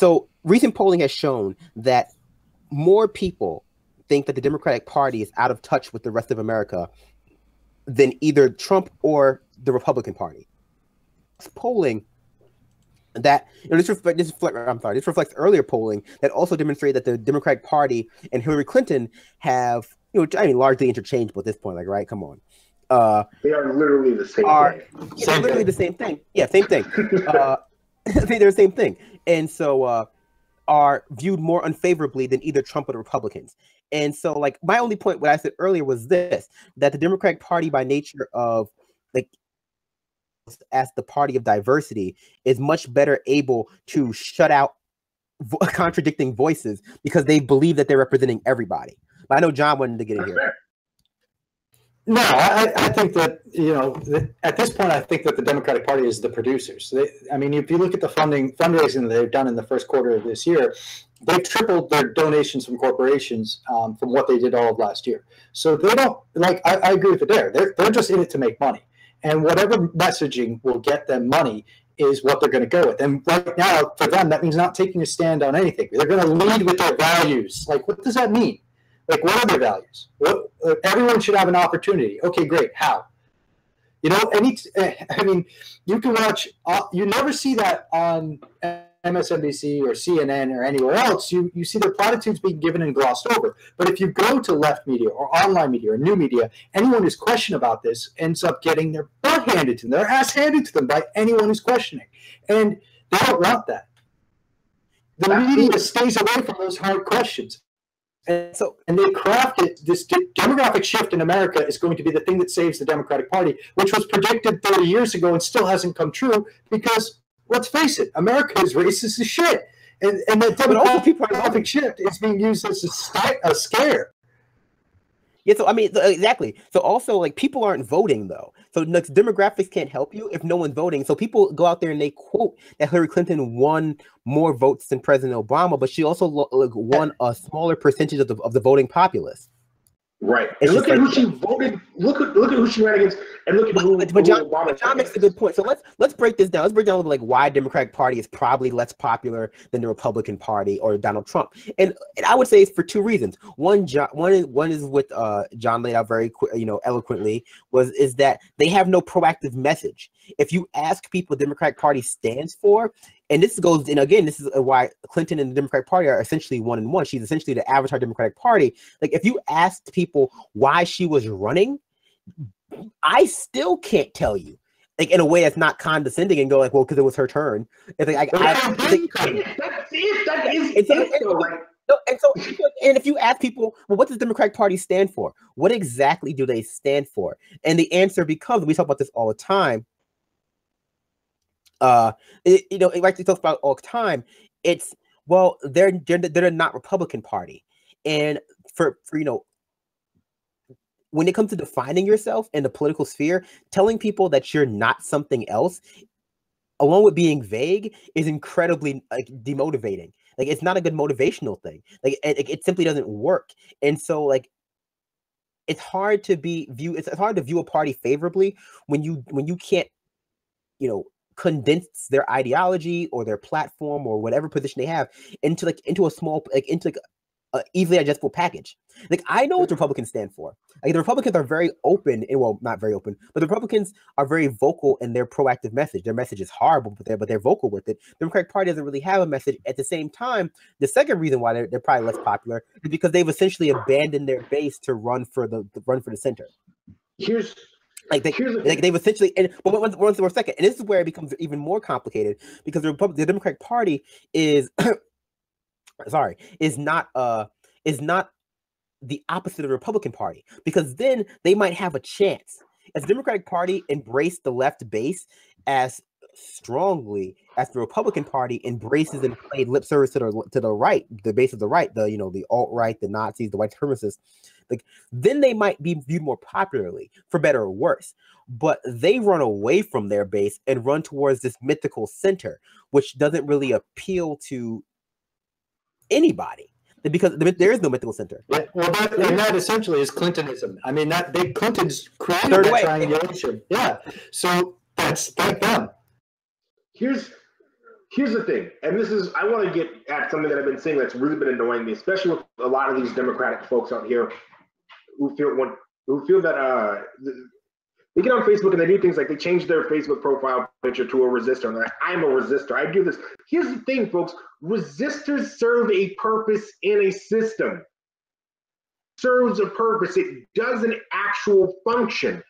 So recent polling has shown that more people think that the Democratic Party is out of touch with the rest of America than either Trump or the Republican Party. It's polling that this reflects earlier polling that also demonstrated that the Democratic Party and Hillary Clinton have, largely interchangeable at this point. Like, right? Come on. They are literally the same thing. They're literally the same thing. Yeah, same thing. They're the same thing. And so are viewed more unfavorably than either Trump or the Republicans. And so, like, my only point, what I said earlier was this, that the Democratic Party, by nature of, like, as the party of diversity, is much better able to shut out contradicting voices because they believe that they're representing everybody. But I know John wanted to get in here. No, I think that, at this point, I think that the Democratic Party is the producers. If you look at the fundraising that they've done in the first quarter of this year, they've tripled their donations from corporations from what they did all of last year. So they don't, I agree with it there. They're just in it to make money. And whatever messaging will get them money is what they're going to go with. And right now, for them, that means not taking a stand on anything. They're going to lead with their values. Like, what does that mean? Like, what are their values? Everyone should have an opportunity. Okay, great. How? You can watch, you never see that on MSNBC or CNN or anywhere else. You see their platitudes being given and glossed over. But if you go to left media or online media or new media, anyone who's questioning about this ends up getting their butt handed to them, their ass handed to them by anyone who's questioning. And they don't want that. The media stays away from those hard questions. And they crafted this demographic shift in America is going to be the thing that saves the Democratic Party, which was predicted 30 years ago and still hasn't come true because, let's face it, America is racist as shit. And the demographic shift is being used as a scare. Yeah, so exactly. So also, like, people aren't voting though. So demographics can't help you if no one's voting. So people go out there and they quote that Hillary Clinton won more votes than President Obama, but she also won a smaller percentage of the voting populace. Right. And look at who she voted. Look at who she ran against, and look at who John makes a good point. So let's break this down. Let's break down like why Democratic Party is probably less popular than the Republican Party or Donald Trump. And I would say it's for two reasons. One is what John laid out very eloquently is that they have no proactive message. If you ask people what the Democratic Party stands for, and this is why Clinton and the Democratic Party are essentially one and one. She's essentially the avatar Democratic Party. Like, if you asked people why she was running, I still can't tell you, like, in a way that's not condescending and go like, well, because it was her turn. It's like, and if you ask people, well, what does the Democratic Party stand for? What exactly do they stand for? And the answer, because we talk about this all the time, like we talk about all the time, it's, well, they're not Republican Party, and for when it comes to defining yourself in the political sphere, telling people that you're not something else, along with being vague, is incredibly demotivating. Like, it's not a good motivational thing. Like, it simply doesn't work. And so, like, it's hard to view a party favorably when you can't, condense their ideology or their platform or whatever position they have into a small, easily digestible package. Like, I know what the Republicans stand for. Like, the Republicans are very open, and well, not very open, but the Republicans are very vocal in their proactive message. Their message is horrible, but they're vocal with it. The Democratic Party doesn't really have a message. At the same time, the second reason why they're probably less popular is because they've essentially abandoned their base to run for the center. They've essentially, but one second, and this is where it becomes even more complicated, because the Democratic Party is not the opposite of the Republican Party, because then they might have a chance. As the Democratic Party embraced the left base as strongly as the Republican Party embraces and played lip service to the right, the base of the right, the alt-right, the Nazis, the white supremacists, like, then they might be viewed more popularly, for better or worse. But they run away from their base and run towards this mythical center, which doesn't really appeal to anybody, because there is no mythical center. Yeah, well, that essentially is Clintonism. I mean, Clinton's created that triangulation. Yeah, so that's like them. Here's Here's the thing, and this is, I want to get at something that I've been saying that's really been annoying me, especially with a lot of these Democratic folks out here who feel that they get on Facebook and they do things like they change their Facebook profile picture to a resistor. And they're like, I'm a resistor. I do this. Here's the thing, folks. Resistors serve a purpose in a system. Serves a purpose. It does an actual function.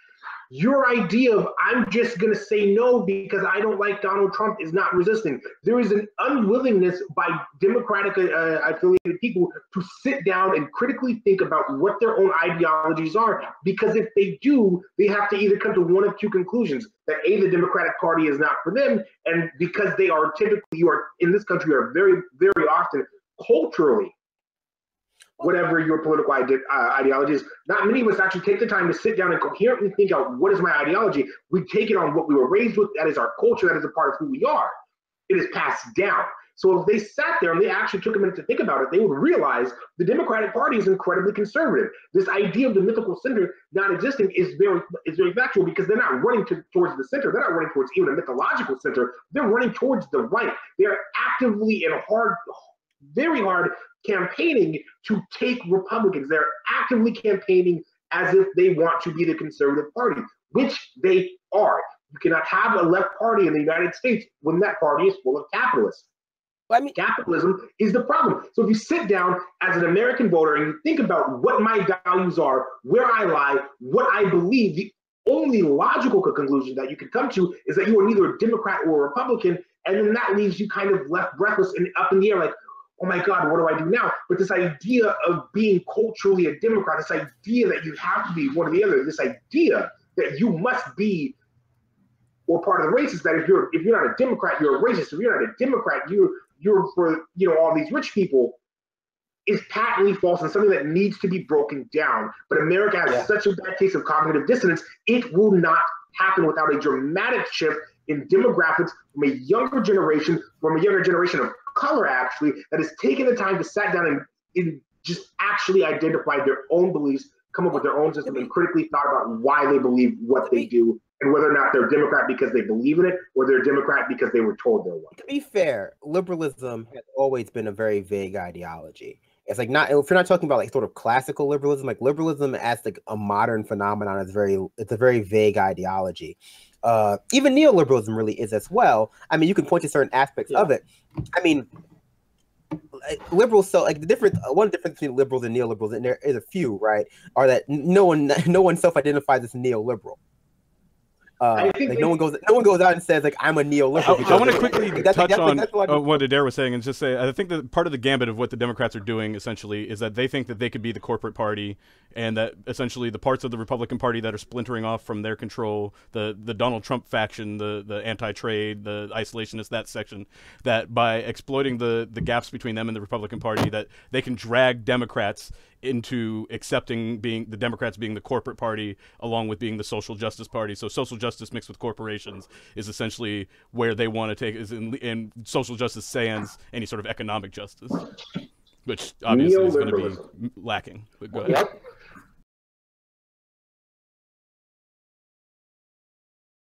Your idea of I'm just going to say no because I don't like Donald Trump is not resisting. There is an unwillingness by Democratic affiliated people to sit down and critically think about what their own ideologies are, because if they do, they have to either come to one of two conclusions: that A, the Democratic Party is not for them, and because they are typically, you are in this country, are very, very often culturally, whatever your political ideology is, not many of us actually take the time to sit down and coherently think out, what is my ideology? We take it on what we were raised with. That is our culture. That is a part of who we are. It is passed down. So if they sat there and they actually took a minute to think about it, they would realize the Democratic Party is incredibly conservative. This idea of the mythical center not existing is very factual, because they're not running towards the center. They're not running towards even a mythological center. They're running towards the right. They're actively and very hard campaigning to take Republicans. They're actively campaigning as if they want to be the conservative party, which they are. You cannot have a left party in the United States when that party is full of capitalists. I mean, capitalism is the problem. So if you sit down as an American voter and you think about what my values are, where I lie, what I believe, the only logical conclusion that you can come to is that you are neither a Democrat or a Republican, and then that leaves you kind of left breathless and up in the air, like, oh my God, what do I do now? But this idea of being culturally a Democrat, this idea that you have to be one or the other, this idea that you must be, or part of the race is that if you're not a Democrat, you're a racist. If you're not a Democrat, you're for all these rich people, is patently false and something that needs to be broken down. But America has such a bad case of cognitive dissonance, it will not happen without a dramatic shift in demographics from a younger generation of color, actually, that has taken the time to sit down and just actually identify their own beliefs, come up with their own system, and critically thought about why they believe what they do, and whether or not they're Democrat because they believe in it, or they're Democrat because they were told they're one. To be fair, liberalism has always been a very vague ideology. It's like, not, if you're not talking about like sort of classical liberalism, like liberalism as like a modern phenomenon is it's a very vague ideology. Even neoliberalism really is as well. I mean, you can point to certain aspects of it. I mean, liberals, so like one difference between liberals and neoliberals, and there is a few, right, are that no one self-identifies as neoliberal. Like no one goes out and says like I'm a neoliberal. I want to quickly touch on what Adair was saying and just say I think that part of the gambit of what the Democrats are doing essentially is that they think that they could be the corporate party, and that essentially the parts of the Republican Party that are splintering off from their control, the Donald Trump faction, the anti-trade, the isolationists, that section, that by exploiting the gaps between them and the Republican Party, that they can drag Democrats into accepting the Democrats being the corporate party along with being the social justice party. So social justice mixed with corporations is essentially where they want to take, in social justice sans any sort of economic justice, which obviously is going to be lacking. But go ahead. Yep.